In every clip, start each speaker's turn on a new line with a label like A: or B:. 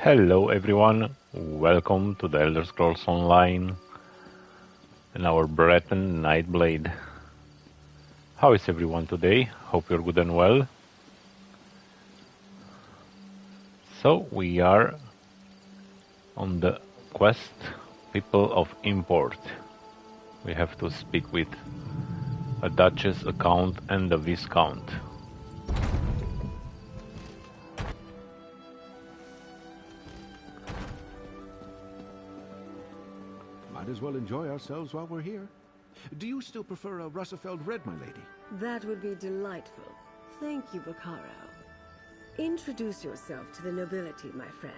A: Hello everyone, welcome to the Elder Scrolls Online and our Breton Nightblade. How is everyone today? Hope you're good and well. So we are on the quest People of Import. We have to speak with a Duchess, a Count and a Viscount.
B: Might as well enjoy ourselves while we're here. Do you still prefer a Russafeld red, my lady?
C: That would be delightful. Thank you, Bacaro. Introduce yourself to the nobility, my friend.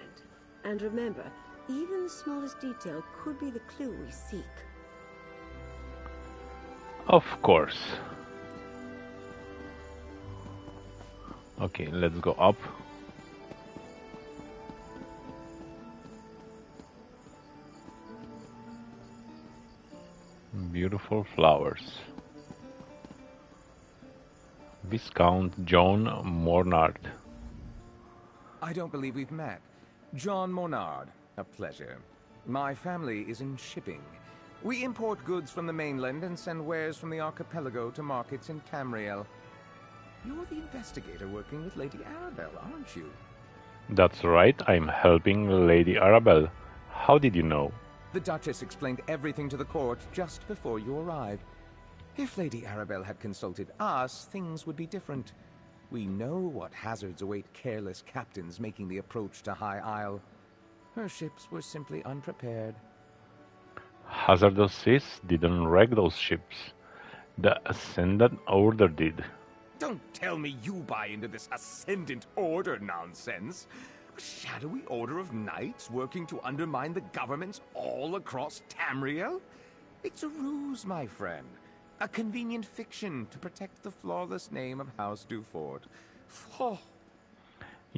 C: And remember, even the smallest detail could be the clue we seek.
A: Of course. Okay, let's go up. Beautiful flowers. Viscount John Mornard.
D: I don't believe we've met. John Mornard, a pleasure. My family is in shipping. We import goods from the mainland and send wares from the archipelago to markets in Tamriel. You're the investigator working with Lady Arabelle, aren't you?
A: That's right, I'm helping Lady Arabelle. How did you know?
D: The Duchess explained everything to the court just before you arrived. If Lady Arabelle had consulted us, things would be different. We know what hazards await careless captains making the approach to High Isle. Her ships were simply unprepared.
A: Hazardous seas didn't wreck those ships. The Ascendant Order did.
D: Don't tell me you buy into this Ascendant Order nonsense. A shadowy order of knights working to undermine the governments all across Tamriel? It's a ruse, my friend. A convenient fiction to protect the flawless name of House Dufort. Oh.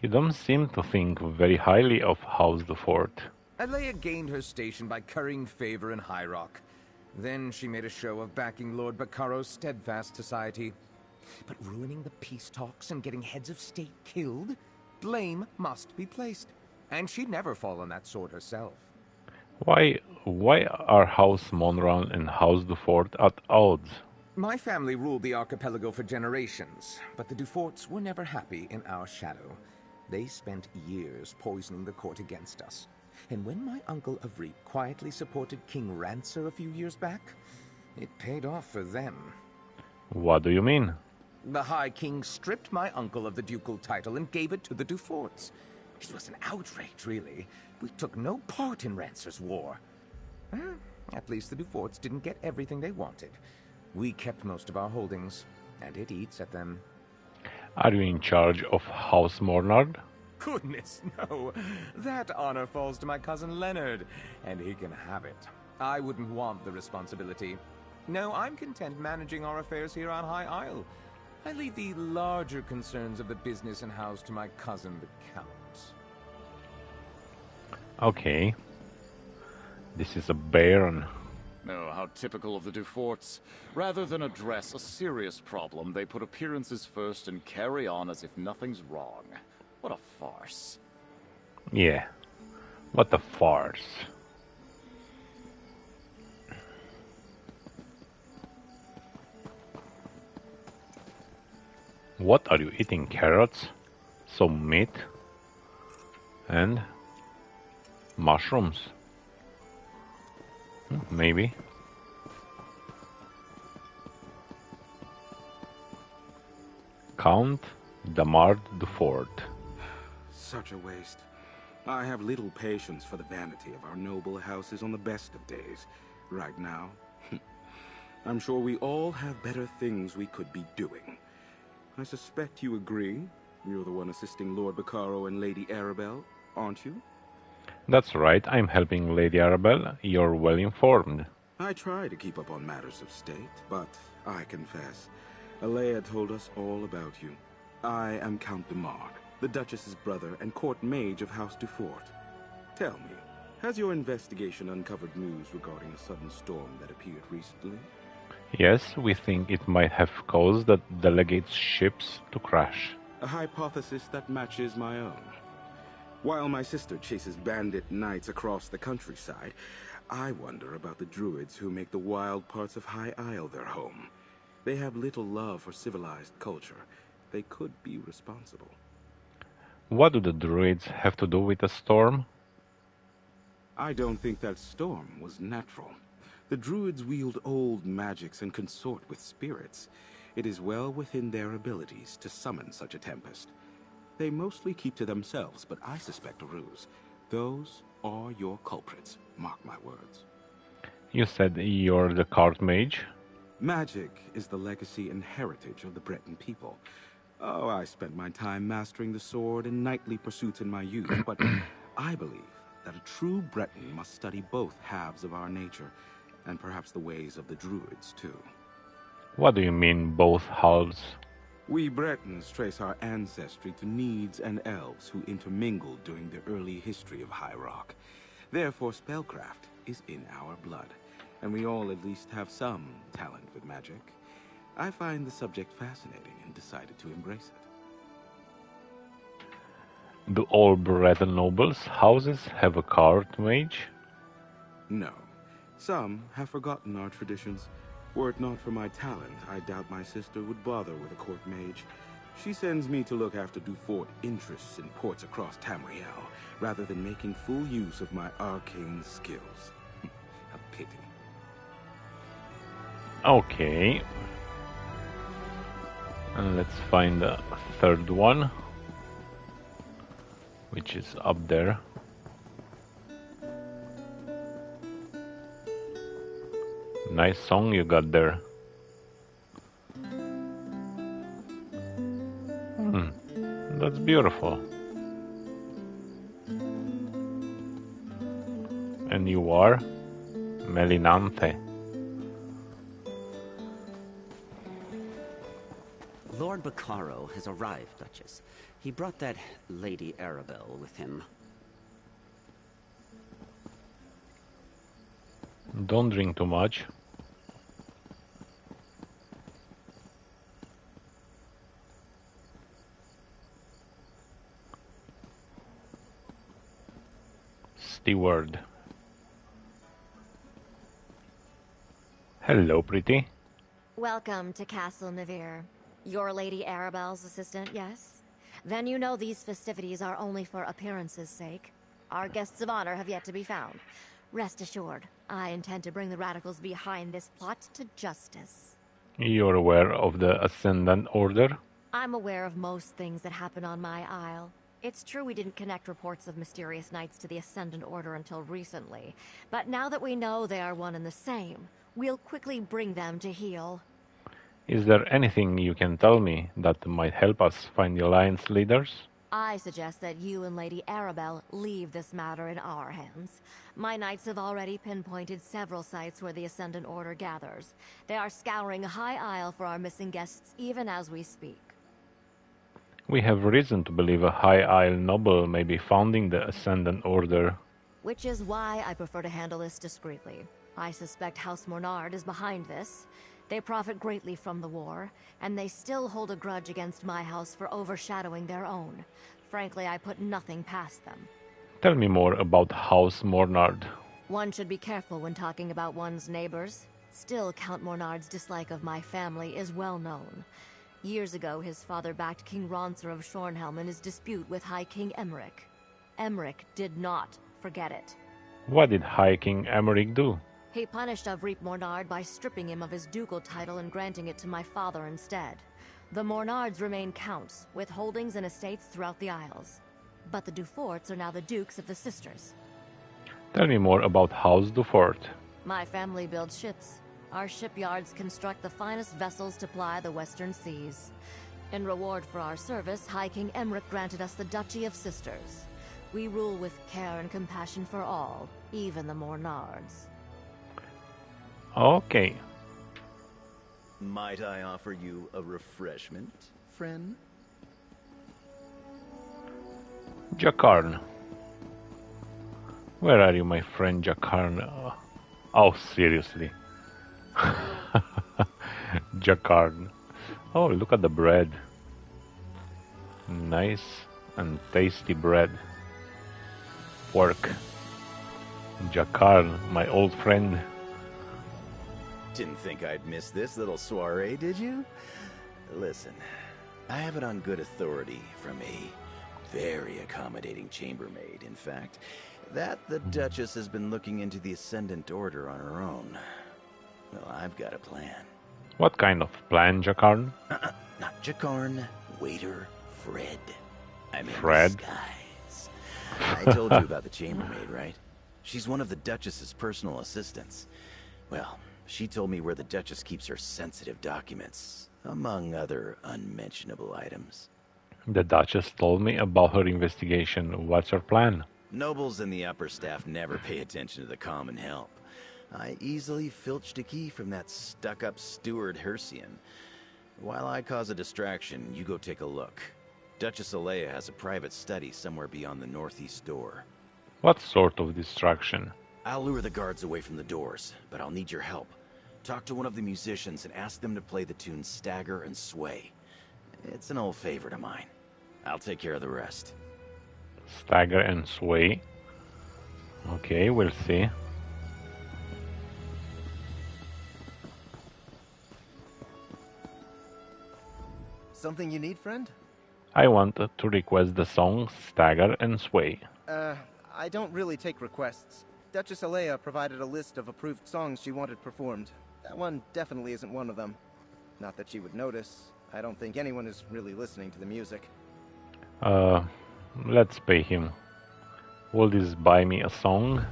A: You don't seem to think very highly of House Dufort.
D: Alea gained her station by currying favor in High Rock. Then she made a show of backing Lord Bacaro's steadfast society. But ruining the peace talks and getting heads of state killed? Blame must be placed. And she'd never fall on that sword herself.
A: Why are House Monran and House Dufort at odds?
D: My family ruled the archipelago for generations, but the Duforts were never happy in our shadow. They spent years poisoning the court against us. And when my uncle Avreep quietly supported King Rancer a few years back, it paid off for them.
A: What do you mean?
D: The High King stripped my uncle of the ducal title and gave it to the Duforts. It was an outrage, really. We took no part in Rancer's war. At least the Duforts didn't get everything they wanted. We kept most of our holdings, and it eats at them.
A: Are you in charge of House Mornard?
D: Goodness, no. That honor falls to my cousin Leonard, and he can have it. I wouldn't want the responsibility. No, I'm content managing our affairs here on High Isle. I leave the larger concerns of the business and house to my cousin, the Count.
A: Okay. This is a baron.
E: Oh, how typical of the Duforts. Rather than address a serious problem, they put appearances first and carry on as if nothing's wrong. What a farce.
A: Yeah. What a farce. What are you eating? Carrots? Some meat? And mushrooms? Maybe. Count Damard Dufort.
F: Such a waste. I have little patience for the vanity of our noble houses on the best of days. Right now, I'm sure we all have better things we could be doing. I suspect you agree. You're the one assisting Lord Bacaro and Lady Arabelle, aren't you?
A: That's right, I'm helping Lady Arabelle. You're well informed.
F: I try to keep up on matters of state, but I confess, Alea told us all about you. I am Count Damard, the Duchess's brother and court mage of House Dufort. Tell me, has your investigation uncovered news regarding a sudden storm that appeared recently?
A: Yes, we think it might have caused the delegates' ships to crash.
F: A hypothesis that matches my own. While my sister chases bandit knights across the countryside, I wonder about the druids who make the wild parts of High Isle their home. They have little love for civilized culture. They could be responsible.
A: What do the druids have to do with a storm?
F: I don't think that storm was natural. The druids wield old magics and consort with spirits. It is well within their abilities to summon such a tempest. They mostly keep to themselves, but I suspect a ruse. Those are your culprits, mark my words.
A: You said you're the card mage?
F: Magic is the legacy and heritage of the Breton people. Oh, I spent my time mastering the sword and knightly pursuits in my youth, but I believe that a true Breton must study both halves of our nature, and perhaps the ways of the druids, too.
A: What do you mean, both halves?
F: We Bretons trace our ancestry to Needs and Elves who intermingled during the early history of High Rock. Therefore, spellcraft is in our blood, and we all at least have some talent with magic. I find the subject fascinating and decided to embrace it.
A: Do all Breton nobles' houses have a card mage?
F: No. Some have forgotten our traditions. Were it not for my talent, I doubt my sister would bother with a court mage. She sends me to look after Dufort interests in ports across Tamriel, rather than making full use of my arcane skills. A pity.
A: Okay. And let's find the third one, which is up there. Nice song you got there. That's beautiful. And you are Melinante.
G: Lord Baccaro has arrived, Duchess. He brought that Lady Arabelle with him.
A: Don't drink too much. Steward. Hello, pretty.
H: Welcome to Castle Navir. You're Lady Arabelle's assistant, yes? Then you know these festivities are only for appearances' sake. Our guests of honor have yet to be found. Rest assured, I intend to bring the radicals behind this plot to justice.
A: You're aware of the Ascendant Order?
H: I'm aware of most things that happen on my isle. It's true we didn't connect reports of mysterious knights to the Ascendant Order until recently, but now that we know they are one and the same, we'll quickly bring them to heel.
A: Is there anything you can tell me that might help us find the Alliance leaders?
H: I suggest that you and Lady Arabelle leave this matter in our hands. My knights have already pinpointed several sites where the Ascendant Order gathers. They are scouring High Isle for our missing guests even as we speak.
A: We have reason to believe a High Isle noble may be founding the Ascendant Order.
H: Which is why I prefer to handle this discreetly. I suspect House Mornard is behind this. They profit greatly from the war, and they still hold a grudge against my house for overshadowing their own. Frankly, I put nothing past them.
A: Tell me more about House Mornard.
H: One should be careful when talking about one's neighbors. Still, Count Mornard's dislike of my family is well known. Years ago, his father backed King Ronser of Shornhelm in his dispute with High King Emmerich. Emmerich did not forget it.
A: What did High King Emmerich do?
H: He punished Avric Mornard by stripping him of his ducal title and granting it to my father instead. The Mornards remain counts, with holdings and estates throughout the Isles. But the Duforts are now the Dukes of the Sisters.
A: Tell me more about House Dufort.
H: My family builds ships. Our shipyards construct the finest vessels to ply the western seas. In reward for our service, High King Emmerich granted us the Duchy of Sisters. We rule with care and compassion for all, even the Mornards.
A: Okay.
I: Might I offer you a refreshment, friend?
A: Jakarn. Where are you, my friend Jakarn? Oh, seriously. Jakarn. Oh, look at the bread. Nice and tasty bread. work. Jakar, my old friend.
I: Didn't think I'd miss this little soiree, did you? Listen, I have it on good authority from a very accommodating chambermaid, in fact, that the Duchess has been looking into the Ascendant Order on her own. Well, I've got a plan.
A: What kind of plan, Jakarn?
I: Not Jakarn, waiter, Fred. I'm in
A: Fred?
I: disguise. I told you about the chambermaid, right? She's one of the Duchess's personal assistants. Well, she told me where the Duchess keeps her sensitive documents, among other unmentionable items.
A: The Duchess told me about her investigation. What's her plan?
I: Nobles and the upper staff never pay attention to the common help. I easily filched a key from that stuck-up steward Hercian. While I cause a distraction, you go take a look. Duchess Alea has a private study somewhere beyond the northeast door.
A: What sort of distraction?
I: I'll lure the guards away from the doors, but I'll need your help. Talk to one of the musicians and ask them to play the tunes Stagger and Sway. It's an old favorite of mine. I'll take care of the rest.
A: Stagger and Sway. Okay, we'll see.
J: Something you need, friend?
A: I want to request the song Stagger and Sway.
J: I don't really take requests. Duchess Alea provided a list of approved songs she wanted performed. That one definitely isn't one of them. Not that she would notice. I don't think anyone is really listening to the music.
A: Let's pay him. Will this buy me a song?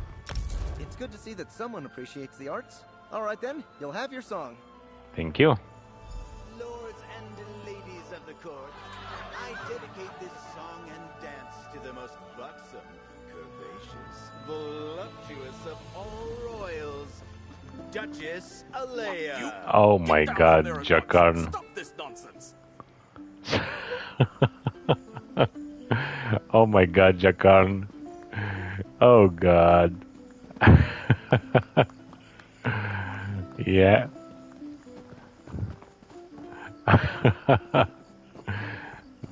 J: It's good to see that someone appreciates the arts. Alright then, you'll have your song.
A: Thank you.
I: Lords and ladies of the court, I dedicate this song and dance to the most buxom, curvaceous, voluptuous of all royals, Duchess Alea.
A: Oh my god, Jakarn.
D: Stop this nonsense.
A: Oh my god, Jakarn. Oh god. Yeah.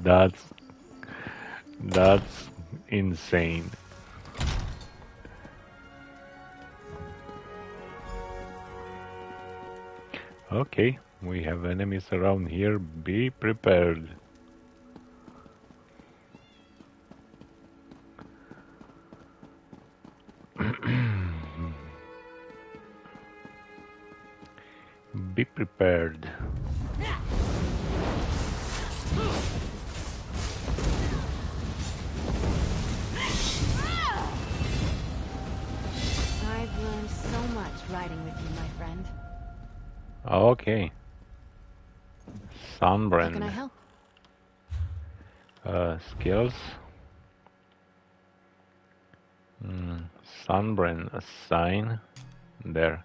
A: That's insane. Okay, we have enemies around here. Be prepared. Be prepared.
H: I've learned so much riding with you, my friend.
A: Okay.
H: How
A: Sunbrand.
H: can I help?
A: Skills. Sunbrand assign. There.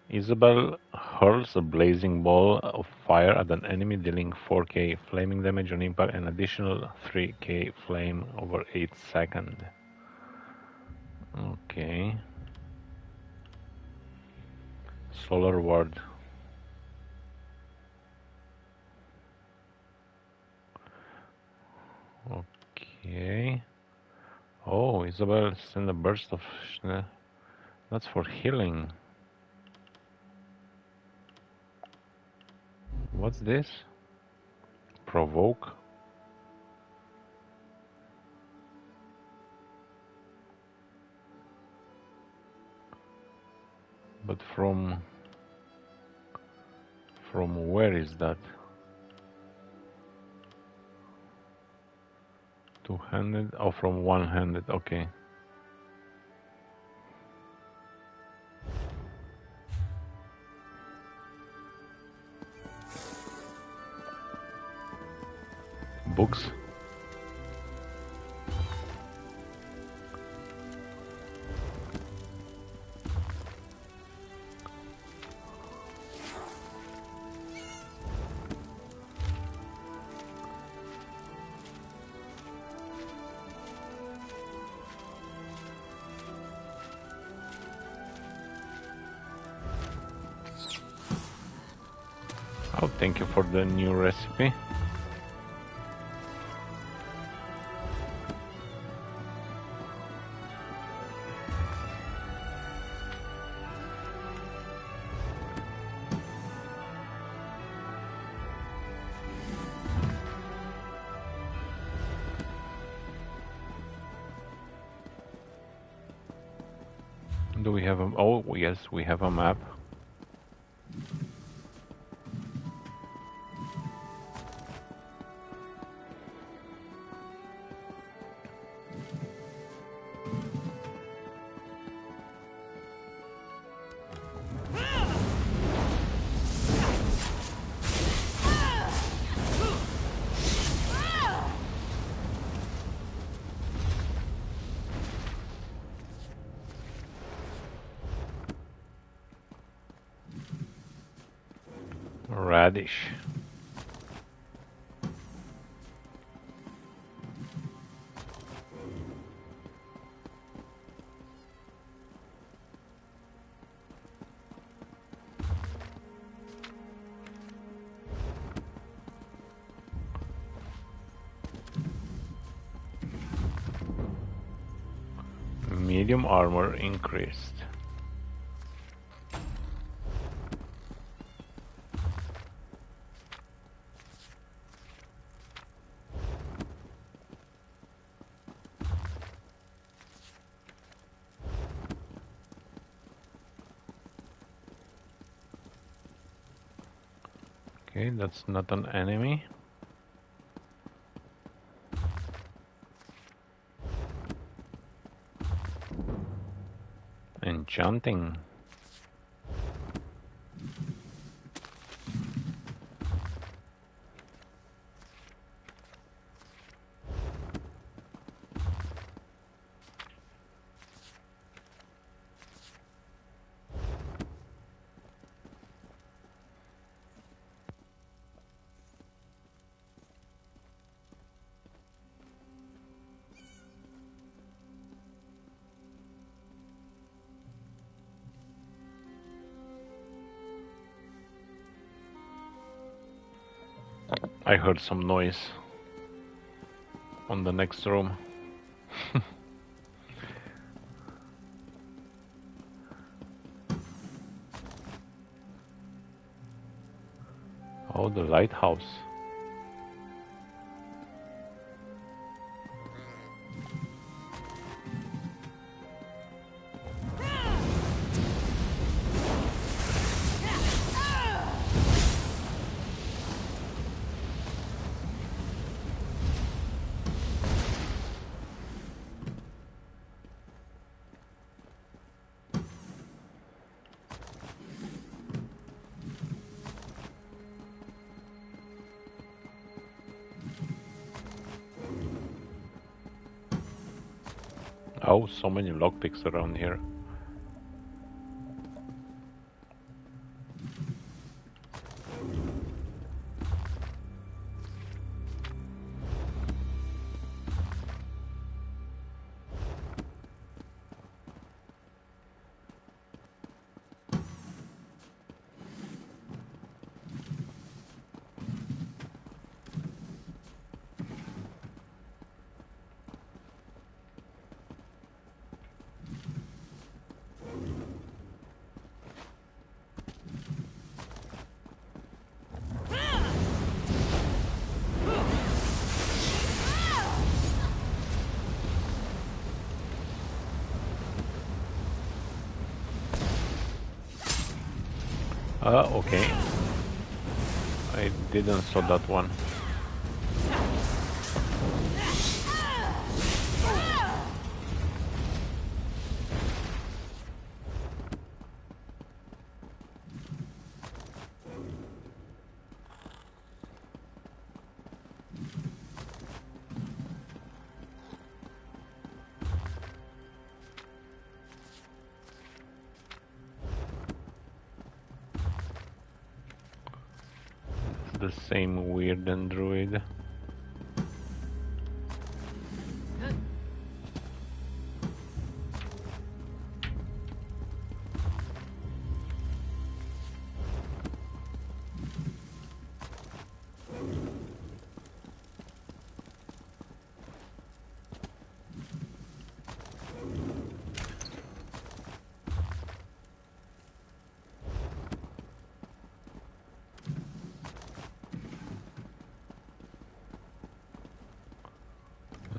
A: Isabel hurls a blazing ball of fire at an enemy, dealing 4k flaming damage on impact and additional 3k flame over 8 seconds. Okay. Solar ward. Okay. Oh, Isabel send a burst of... That's for healing. What's this? Provoke? But from where is that? Two-handed? Oh, from one-handed, okay. Books. Oh, thank you for the new recipe. Do we have a... Oh, yes, we have a map. Radish. Medium armor increased. Okay, that's not an enemy. Enchanting. I heard some noise on the next room. Oh, the lighthouse. Oh, so many lockpicks around here. Okay. I didn't saw that one. The same weird android.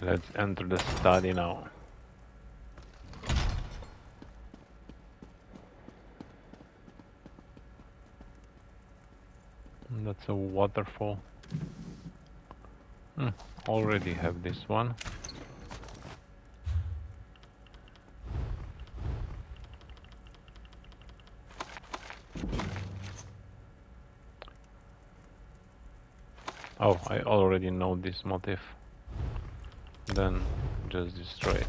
A: Let's enter the study now. That's a waterfall. Already have this one. Oh, I already know this motif. Then just destroy it.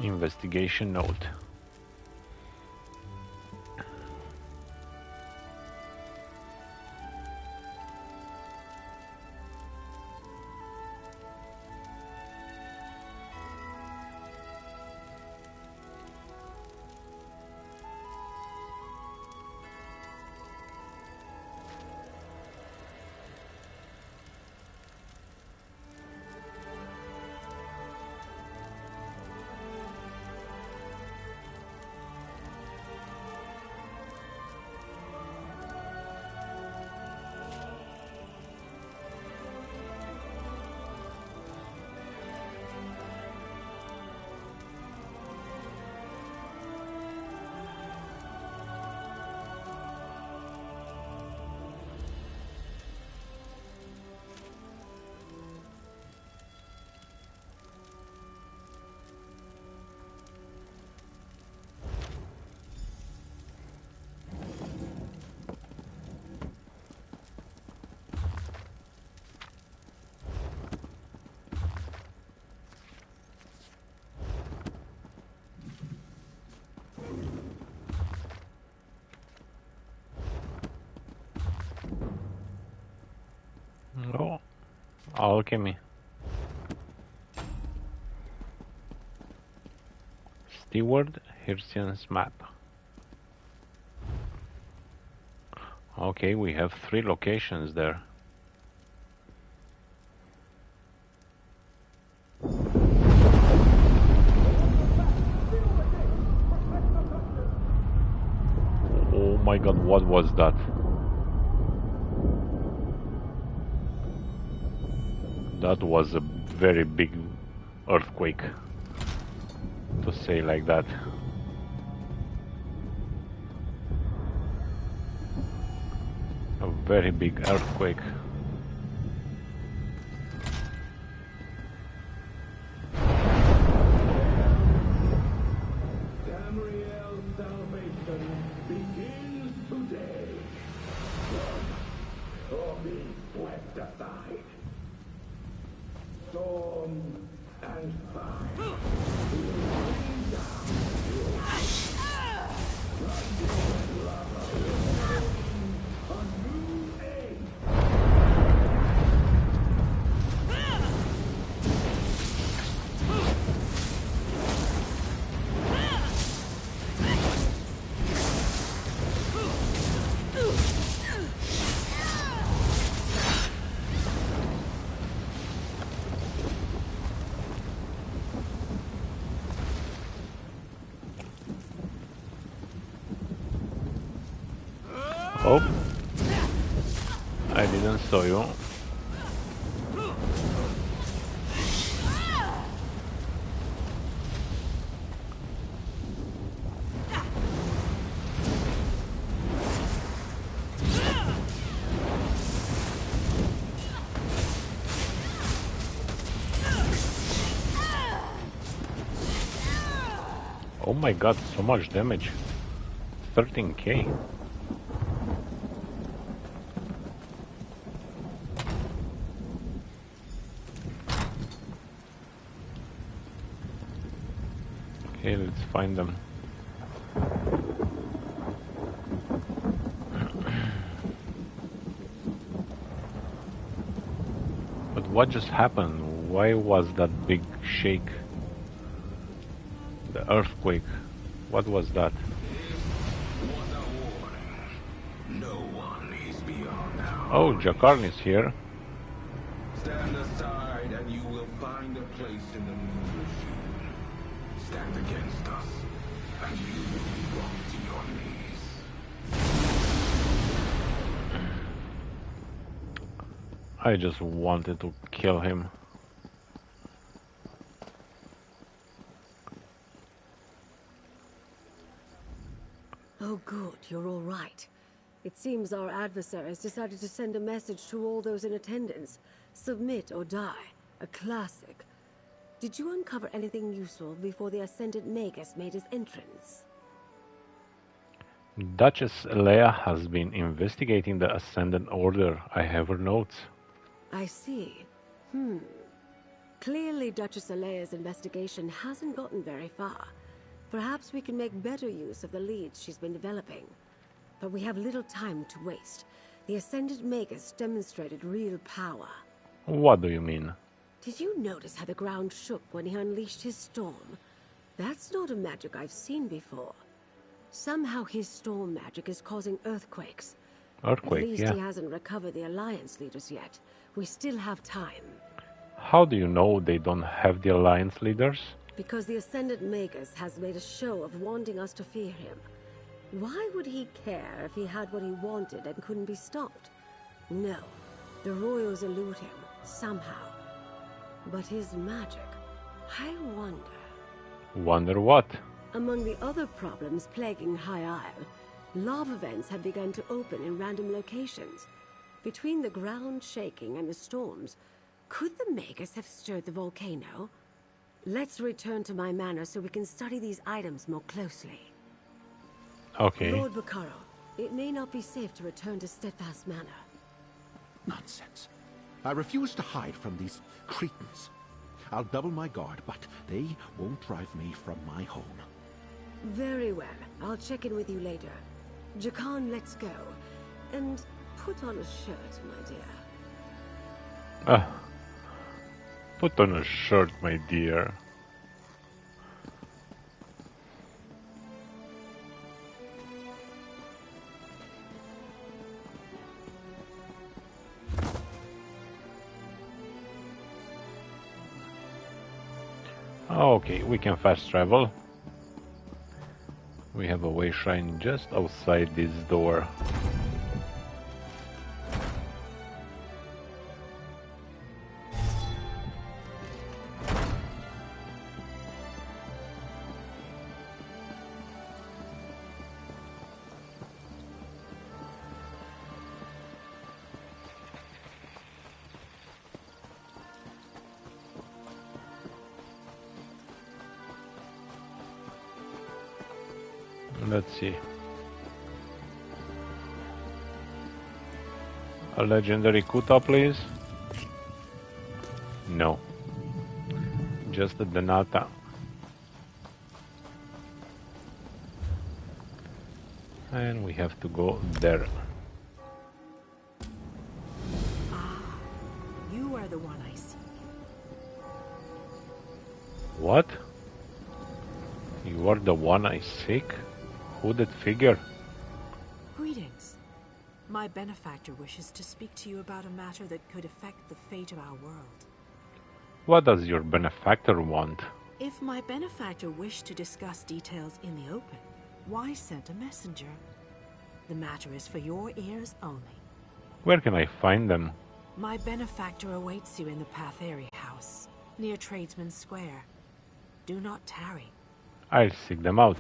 A: Investigation note. Oh, alchemy. Steward Hircian's map. Okay, we have 3 locations there. Oh my god, what was that? That was a very big earthquake, to say like that. A very big earthquake.
K: Tamriel's salvation begins today. Or be swept aside. Storm and fire will rain down you. Blood and lava will rain a new age.
A: Oh, I didn't saw you. Oh my god, so much damage. 13k. Okay, let's find them. But what just happened? Why was that big shake? The earthquake. What was that?
K: No one is
A: Oh, Jakarn is here.
F: Stand aside and you will find a place in the new regime. Stand against us and you will be brought to your knees.
A: I just wanted to kill him.
C: Oh good, you're all right. It seems our adversaries decided to send a message to all those in attendance. Submit or die. A classic. Did you uncover anything useful before the Ascendant Magus made his entrance?
A: Duchess Leia has been investigating the Ascendant Order. I have her notes.
C: I see. Clearly Duchess Alea's investigation hasn't gotten very far. Perhaps we can make better use of the leads she's been developing. But we have little time to waste. The Ascendant Magus demonstrated real power.
A: What do you mean?
C: Did you notice how the ground shook when he unleashed his storm? That's not a magic I've seen before. Somehow his storm magic is causing earthquakes.
A: Earthquake,
C: At least
A: yeah.
C: he hasn't recovered the Alliance leaders yet. We still have time.
A: How do you know they don't have the Alliance leaders?
C: Because the Ascendant Magus has made a show of wanting us to fear him. Why would he care if he had what he wanted and couldn't be stopped? No. The royals elude him, somehow. But his magic, I wonder...
A: Wonder what?
C: Among the other problems plaguing High Isle, lava vents have begun to open in random locations. Between the ground shaking and the storms, could the Magus have stirred the volcano? Let's return to my manor so we can study these items more closely.
A: Okay.
C: Lord Bacaro, it may not be safe to return to Steadfast Manor.
B: Nonsense. I refuse to hide from these cretins. I'll double my guard, but they won't drive me from my home.
C: Very well. I'll check in with you later. Jakan, let's go. And put on a shirt, my dear.
A: Put on a shirt, my dear. Okay, we can fast travel. We have a way shrine just outside this door. Let's see. A legendary Kuta, please. No. Just a Denata. And we have to go there.
L: You are the one I seek.
A: What? You are the one I seek? Who that figure?
L: Greetings. My benefactor wishes to speak to you about a matter that could affect the fate of our world.
A: What does your benefactor want?
L: If my benefactor wished to discuss details in the open, why send a messenger? The matter is for your ears only.
A: Where can I find them?
L: My benefactor awaits you in the Patheri house, near Tradesman Square. Do not tarry.
A: I'll seek them out.